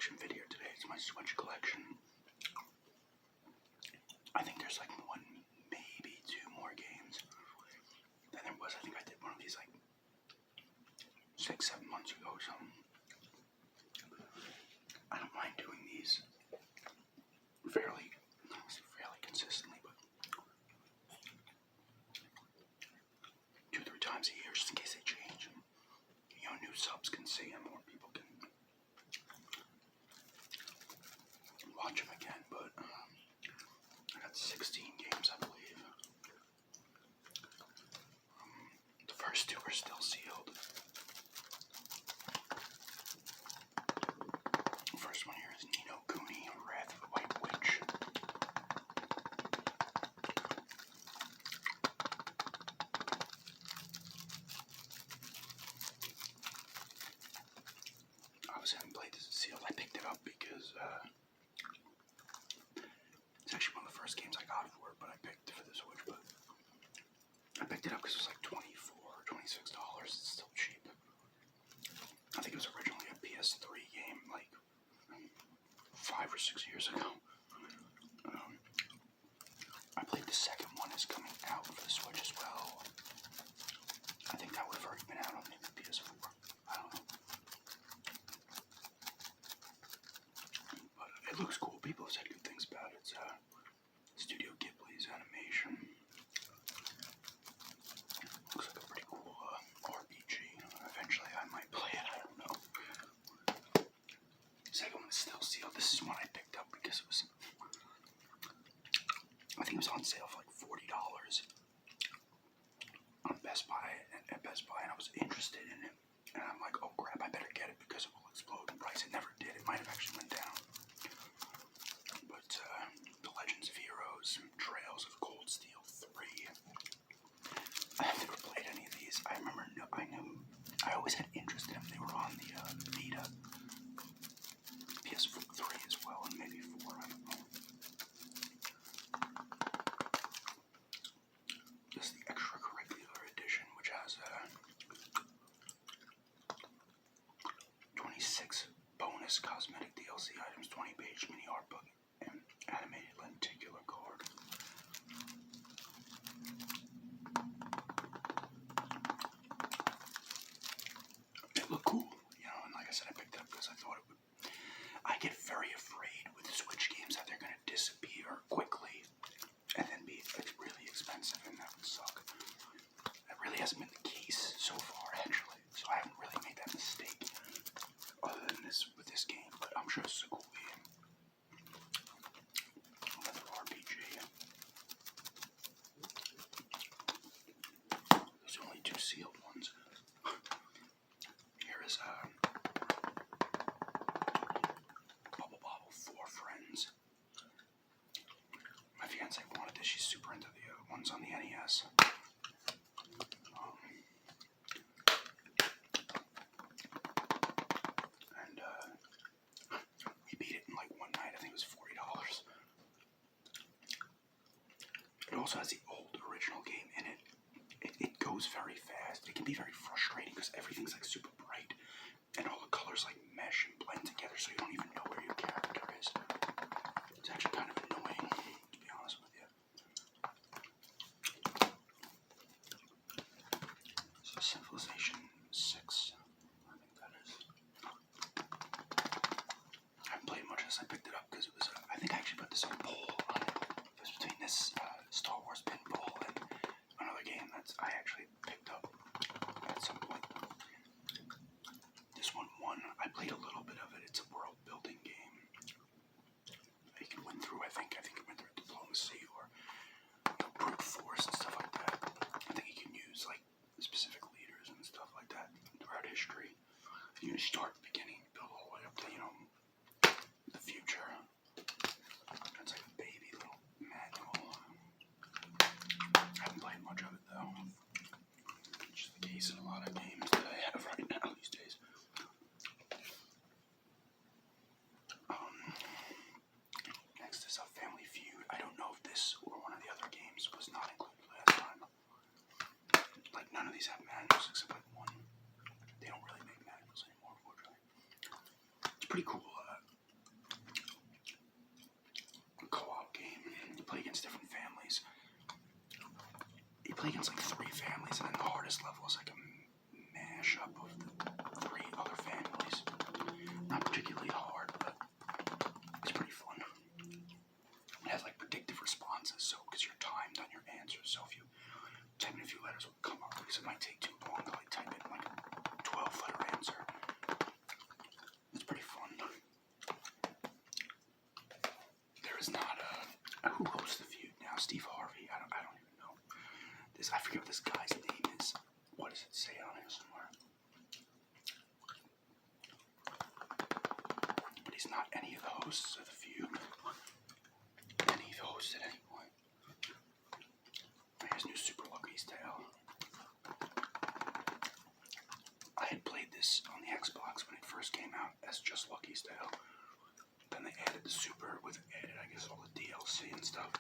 collection video today. It's my Switch collection. I think there's like one, maybe two more games than there was. I think I did one of these like 6-7 months ago or something. I don't mind doing these fairly consistently, but 2-3 times a year just in case they change. And, new subs can see them, more people can watch them again. But I got 16 games, I believe. The first 2 are still sealed. The first one here is Nino Kuni, Wrath of the White Witch. I haven't played this sealed. I picked it up because it's actually one of the first games I got for it, but I picked it for the Switch. But I picked it up because it was like $24 or $26. It's still cheap. I think it was originally a PS3 game, like 5 or 6 years ago. I believe the second one is coming out for the Switch as well. I think that would have already been out on maybe PS4. I don't know. It looks cool. People have said good things about it. It's Studio Ghibli's animation. Looks like a pretty cool RPG. Eventually I might play it. I don't know. The second one is still sealed. This is one I picked up because it was, I think it was on sale for like $40 on Best Buy, at Best Buy, and I was interested in it. And I'm like, oh crap, I better get it because it will explode in price. It never did. It might have actually went down. But The Legends of Heroes, Trails of Cold Steel 3. I have never played any of these. I always had interest in them. They were on the Vita, PS3 as well, and maybe 4, I don't know. This is the extracurricular edition, which has 26 bonus cosmetic DLC items, 20-page mini art book, and animated lenticular card. It looked cool, and like I said, I picked it up because I thought it would. I get very afraid with Switch games that they're going to disappear quickly and then be really expensive, and that would suck. That really hasn't been the case so far, actually, so I haven't really made that mistake other than this with this game, but I'm sure it's a cool game. Another RPG. There's only 2 sealed ones. Here is Bubble Bobble 4 Friends. My fiance wanted this. She's super into the ones on the NES. We beat it in like one night. I think it was $40. It also has the old original game in it. It goes very fast. It can be very frustrating because everything's like super bright and all the colors like mesh and blend together, so you don't even know where your character is. It's actually kind of annoying, to be honest with you. So Civilization 6, I think that is. I haven't played much of this. I picked it up because it was, I think I actually put this on a poll on it. It was between this Star Wars pinball and another game that I actually picked up at some point. This one won. I played a little bit of it. It's a world building game. You can win through, I think it went through diplomacy or brute force and stuff like that. I think you can use like specific leaders and stuff like that throughout history. You can start at the beginning, build all the way up to, the future. It's like a baby little manual. I haven't played much of it though. Which is the case in a lot of games that I have right now these days. Next is a Family Feud. I don't know if this or one of the other games was not included last time. Like none of these have manuals except like one. They don't really make manuals anymore, unfortunately. It's pretty cool. play against like 3 families, and then the hardest level is like a mashup of the 3 other families. Not particularly hard, but it's pretty fun. It has like predictive responses, so because you're timed on your answers, so if you type in a few letters, will come up because it might take too long to like type in like a 12-letter answer. It's pretty fun. There is not a who hosts the Feud now? Steve Harvey. I don't even know. I forget what this guy's name is. What does it say on here somewhere? But he's not any of the hosts of the Feud. Any host at any point. Here's new Super Lucky's Tale. I had played this on the Xbox when it first came out as just Lucky's Tale. Then they added the Super with I guess all the DLC and stuff.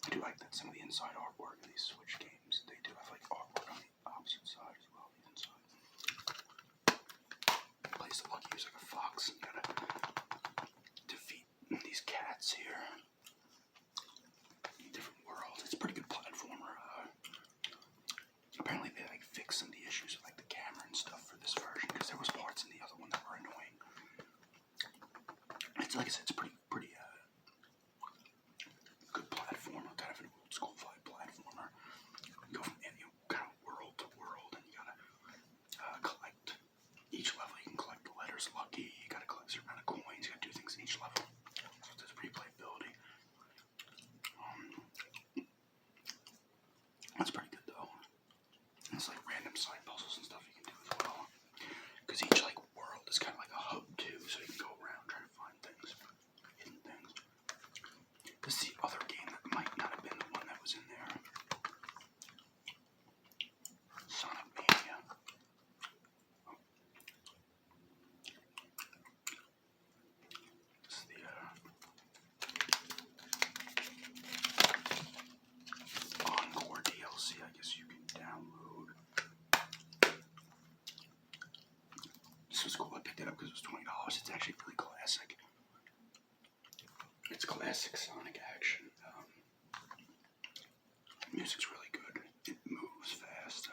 I do like that some of the inside artwork in these Switch games, they do have like artwork on the opposite side as well, the inside. Plays the Lucky is like a fox, and you gotta defeat these cats here. Different worlds. It's a pretty good platformer. Apparently they like fixed some of the issues with like the camera and stuff for this version, because there was parts in the other one that were annoying. It's like I said, it's pretty good platformer, kind of an old school vibe platformer. You go from kind of world to world, and you gotta collect each level. You can collect the letters Lucky. You gotta collect a certain amount of coins. You gotta do things in each level. So there's replayability. That's pretty good though. And it's like random side puzzles and stuff you can do as well. Because each like world is kind of like a hub too, so you can go around trying to find things, hidden things. This is the other game that might not have been the one that was in there. Sonic Mania. Oh. This is the Encore DLC, I guess you can download. This was cool. I picked it up because it was $20. It's actually really classic. It's classic Sonic action. Music's really good. It moves fast.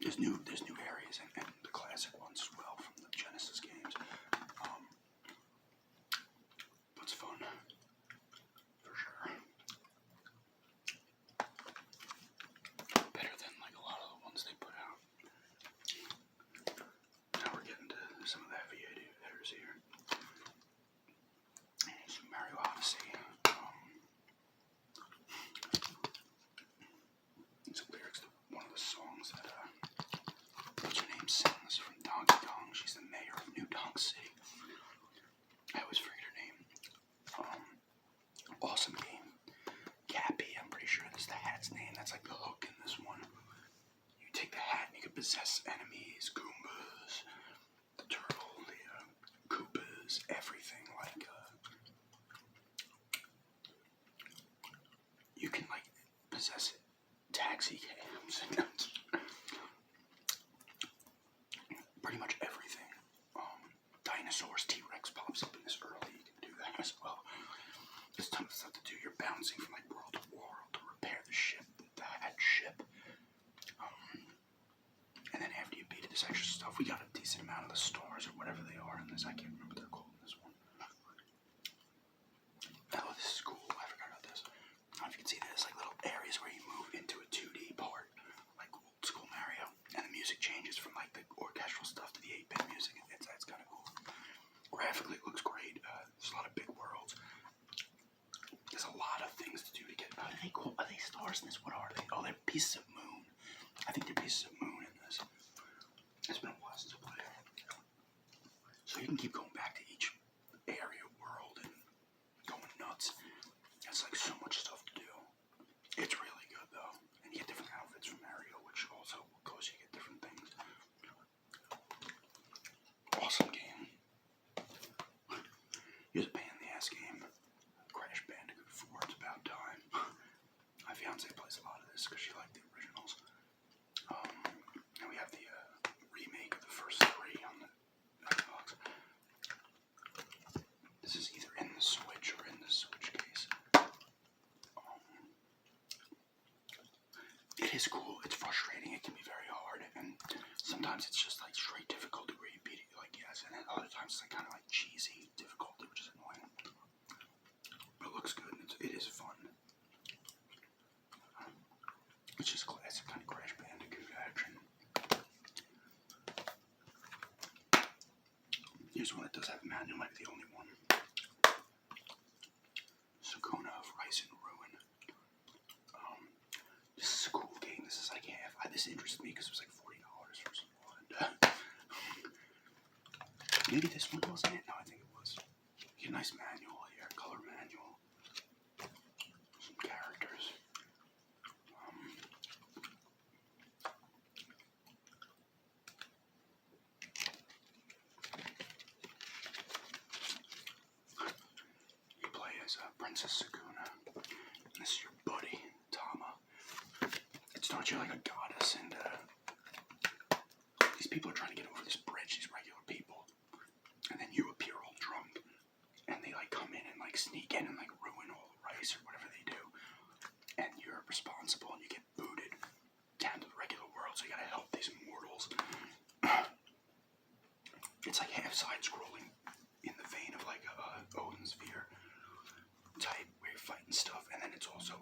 There's new areas and the classic ones as well from the Genesis games. It's fun for sure. Better than like a lot of the ones they put out. Now we're getting to some of the heavy hitters here. Super Mario Odyssey. These are lyrics to one of the songs that what's her name sings from Donkey Kong. She's the mayor of New Donk City. I always forget her name. Awesome game. Cappy, I'm pretty sure that's the hat's name. That's like the hook in this one. You take the hat and you can possess enemies, Goombas, the turtle, the Koopas, everything. Like you can like possess taxi cabs. Pretty much everything. Dinosaurs, T-Rex pops up in this early. You can do that as well. There's tons of stuff to do. You're bouncing from like world to world to repair the ship, the hat ship. And then after you beat it, this extra stuff. We got a decent amount of the stars or whatever they are in this. I can't remember what they're called in this one. Oh, this is cool. I forgot about this. I don't know if you can see this, like little areas where you move into a 2D part, like old school Mario, and the music changes from like the orchestral stuff to the 8-bit music. It's kind of cool. Graphically, it looks great. There's a lot of big worlds. There's a lot of things to do to get. Are they stars in this? What are they? Oh, they're pieces of moon. I think they're pieces of moon in this. It's been a while since I played it. So you can keep going back to each area, world, and going nuts. It's like so much stuff to do. It's really good though. And you get different outfits from Mario, which also causes you to get different things. Awesome game. Here's a pain in the ass game. Crash Bandicoot 4, It's About Time. My fiance plays a lot of this because she liked the originals. And we have the remake of the first 3 on the Xbox. It's cool. It's frustrating. It can be very hard, and sometimes it's just like straight difficulty where you beat it like yes, and then other times it's like kind of like cheesy difficulty, which is annoying. But it looks good. And it is fun. It's just classic kind of Crash Bandicoot action. Here's one that does have manual, might be the only one. Sakuna of Rice and Ruin. This is a cool game. This is like this interested me because it was like $40 for someone. Maybe this one wasn't it? No, I think it was. You get a nice manual here, color manual. Some characters. You play as Princess Sakuna. And this is your buddy, Tama. It starts you like a goddess, and these people are trying to get over this bridge, these regular people. And then you appear all drunk, and they like come in and like sneak in and like ruin all the rice or whatever they do. And you're responsible, and you get booted down to the regular world, so you gotta help these mortals. It's like half side-scrolling in the vein of like Odin's Sphere type, where you're fighting stuff, and then it's also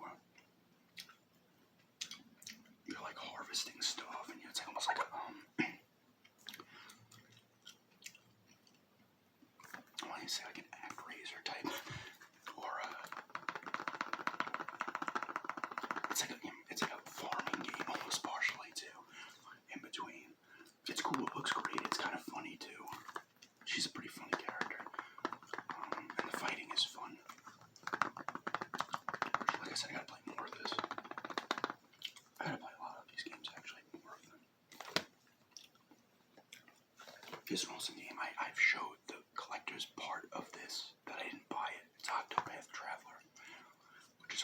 you're like harvesting stuff, and it's like almost like a I want to say like an ActRaiser type, or it's like a farming game almost partially too, in between. It's cool. It looks great. It's kind of funny too. She's a pretty funny character, and the fighting is fun. Like I said, I gotta play more of this. I gotta play a lot of these games actually, more of them. Here's an awesome game. I've showed the collector's part of this that I didn't buy it. It's Octopath Traveler, which is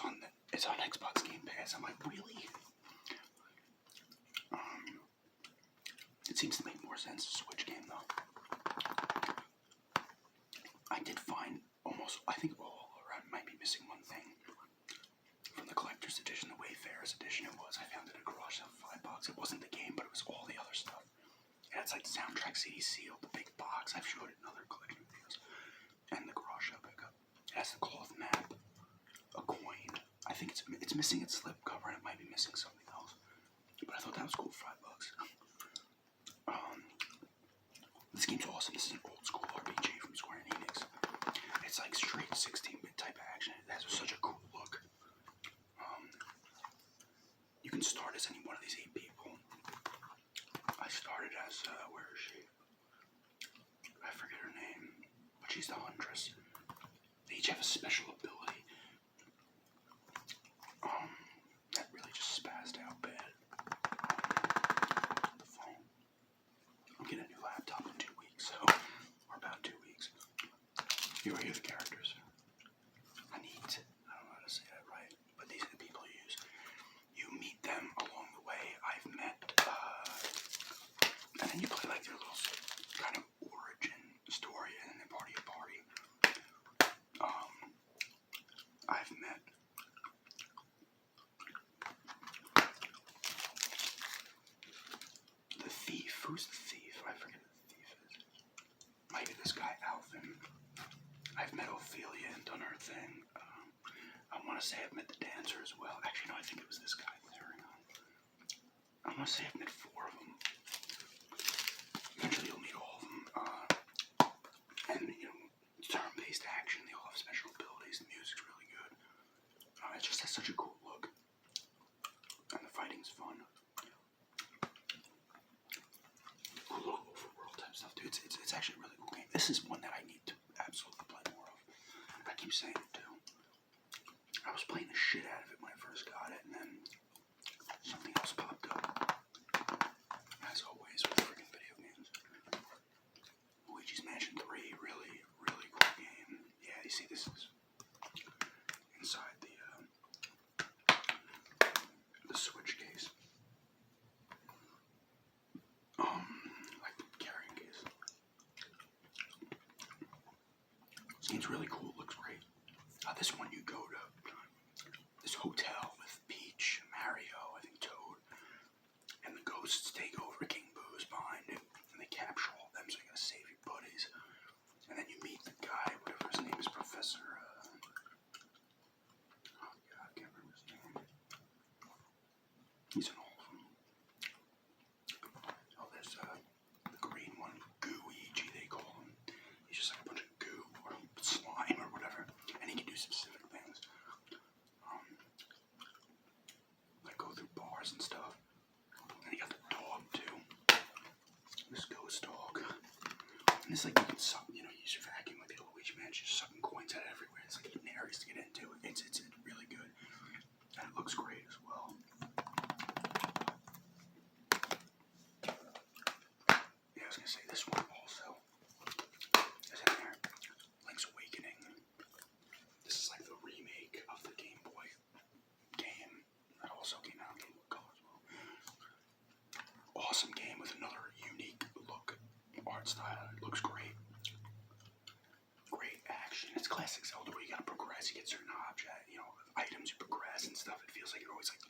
it's on Xbox Game Pass. I'm like, really? It seems to make more sense as a Switch game though. I did find I think all around might be missing one thing from the collector's edition, the Wayfarer's edition. It was. I found it at a garage sale for $5. It wasn't the game, but it was all the other stuff. And it's like the soundtrack CD sealed, the big box. I've showed it in other collection videos. And the garage sale pickup. It has the cloth map, a coin. I think it's missing its slip cover, and it might be missing something else. But I thought that was cool for $5. This game's awesome. This is an old school RPG from Square Enix. It's like straight 16-bit type of action. It has such a cool look. You can start as any one of these 8 people. I started as, where is she? I forget her name, but she's the huntress. They each have a special ability. That really just spazzed out bad. The phone. I'm getting a new laptop in 2 weeks, or about 2 weeks. Here are the characters. I don't know how to say that right, but these are the people you use. You meet them along the way. I've met, and then you play like their little kind of origin story, and then they're part of your party. I've met the thief. Who's the thief? I forget who the thief is. Might be this guy, Alvin. I've met Ophelia and done her thing. I want to say I've met the dancer as well. Actually, no, I think it was this guy with her. I want to say I've met 4 of them. Eventually, you'll meet all of them. And, it's turn-based action. They all have special abilities. The music's really good. It just has such a cool look. And the fighting's fun. Cool little overworld type stuff, dude. It's actually a really cool game. This is one that I need to absolutely play more of. I keep saying it too. I was playing the shit out of it when I first got it, and then something else popped up. As always with freaking video games. Luigi's Mansion 3, really, really cool game. Yeah, you see this is inside the Switch case. Like the carrying case. This game's really cool, looks great. This one you go to this hotel with Peach, Mario, I think Toad, ghosts take over. King Boo's behind it, and they capture all of them, so you gotta save your buddies. And then you meet the guy, whatever his name is, Professor, oh god, I can't remember his name. He's an old one. Oh, there's, the green one, Luigi, they call him. He's just like a bunch of goo, or slime, or whatever, and he can do specific things. Like go through bars and stuff. And you got the dog, too. This ghost dog. And it's like you can suck, you know, use your vacuum like the Luigi man, just sucking coins out everywhere. It's like eating areas to get into. It's really good. And it looks great as well. Yeah, I was gonna say this one also is in there. Link's Awakening. This is like the remake of the Game Boy game that also came out in Game Boy Color as well. Awesome game with another unique look, art style. It looks great. Great action. It's classic Zelda where you gotta progress. You get certain object, you know, items you progress and stuff. It feels like you're always like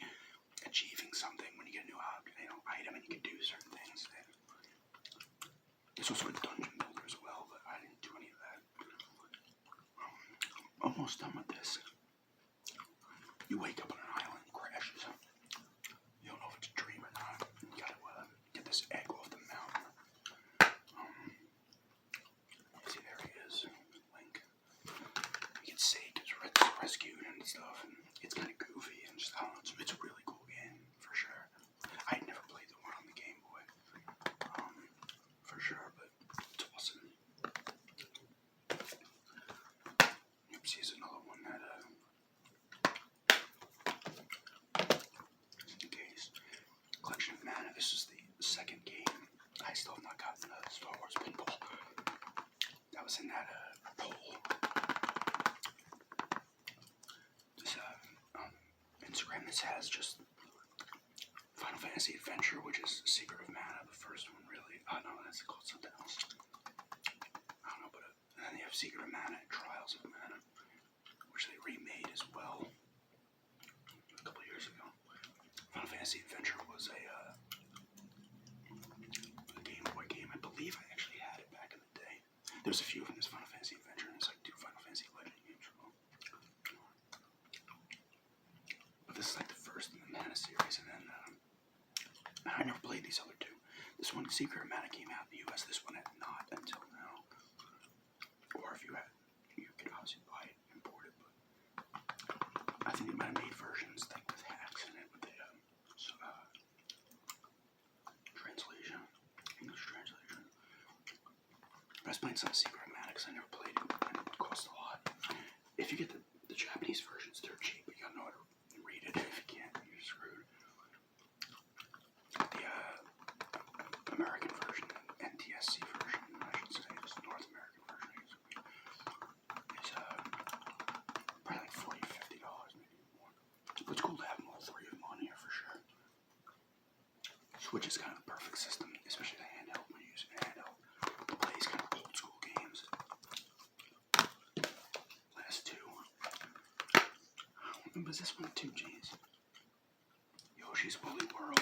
achieving something when you get a new object, you know, item, and you can do certain things. And it's also a dungeon builder as well, but I didn't do any of that. Almost done with this. You wake up on an island, crashes. You don't know if it's a dream or not. You gotta get this egg off the mountain. See, there he is, Link. He gets saved, gets rescued and stuff, and it's kind of goofy and just, I don't know, it's a really cool game, for sure. I had never played the one on the Game Boy, for sure, but it's awesome. Oops, here's another one that, just in case. Collection of Mana. This is the second game. I still have not gotten the Star Wars Pinball. That was in that poll. This Instagram. This has just Final Fantasy Adventure, which is Secret of Mana, the first one, really. Oh no, that's called something else. I don't know, but and then they have Secret of Mana and Trials of Mana, which they remade as well a couple years ago. Final Fantasy Adventure was a Game Boy game. I believe I actually had it back in the day. There's a few of them. There's Final Fantasy Adventure, and there's like 2 Final Fantasy Legend games as well. But this is like the first in the Mana series, and then I never played these other 2. This one, Secret of Mana, came out in the US. This one had not until now. Or if you had, you could obviously buy it imported, but I think they might have made versions like with hacks in it with the translation, English translation. I was playing some Secret of Mana because I never played it, and it cost a lot. If you get the Japanese versions, they're cheap, but you gotta know how to read it. If you can't, you're screwed. The American version, NTSC version, I should say, just the North American version, is probably like $40 or $50, maybe more. But it's cool to have them all 3 of them on here for sure. Switch is kind of the perfect system, especially the handheld when you're using a handheld. It plays kind of old school games. Last 2. What was this one? 2 Gs. Yoshi's Woolly World.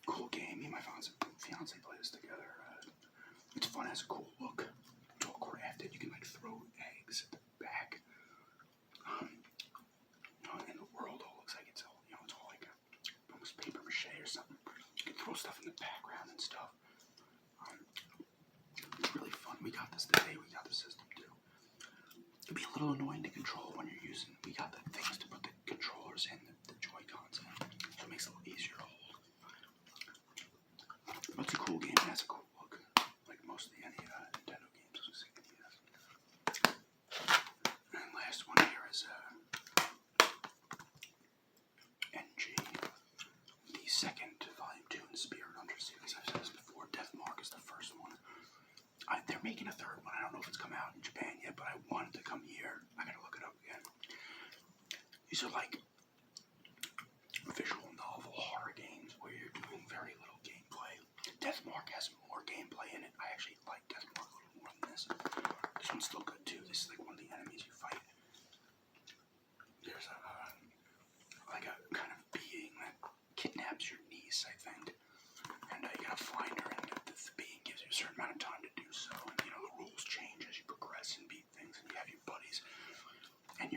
Cool game. Me and my fiance play this together. It's fun. It has a cool look. It's all crafted. You can like throw eggs at the back. And the world all looks like it's all, you know, it's all like almost paper mache or something. You can throw stuff in the background and stuff. It's really fun. We got this today. We got the system too. It'd be a little annoying to control when you're using. We got the things to put the controllers in, the Joy-Cons in, so it makes it a little easier to hold. But it's a cool game. It has a cool look, like most of the Nintendo games. I was gonna say NES. And last one here is NG, the second Volume 2 in the Spirit Hunter series. I've said this before. Deathmark is the first one. They're making a third one. I don't know if it's come out in Japan yet, but I wanted to come here. I gotta look it up again. These are like visual novel horror games where you're doing very little gameplay. Deathmark has more gameplay in it. I actually like Deathmark a little more than this. This one's still good too. This is like one of the enemies you fight. There's like a kind of being that kidnaps your niece, I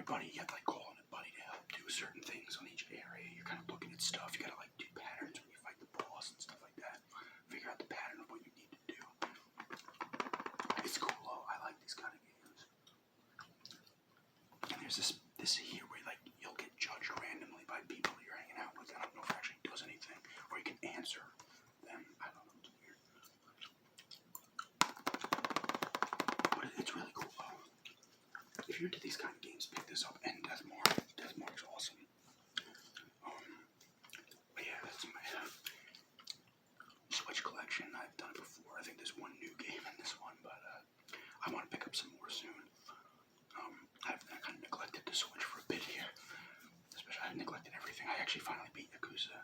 your buddy, you have to like call on a buddy to help do certain things on each area. You're kind of looking at stuff. You gotta like do patterns when you fight the boss and stuff like that. Figure out the pattern of what you need to do. It's cool. Oh, I like these kind of games. And there's this here where like you'll get judged randomly by people you're hanging out with. I don't know if it actually does anything, or you can answer them. I don't know. It's weird. But it's really cool. If you're into these kind of games, pick this up. And Deathmark is awesome. But yeah, that's my Switch collection. I've done it before. I think there's one new game in this one, but I want to pick up some more soon. I've kind of neglected the Switch for a bit here. Especially, I've neglected everything. I actually finally beat Yakuza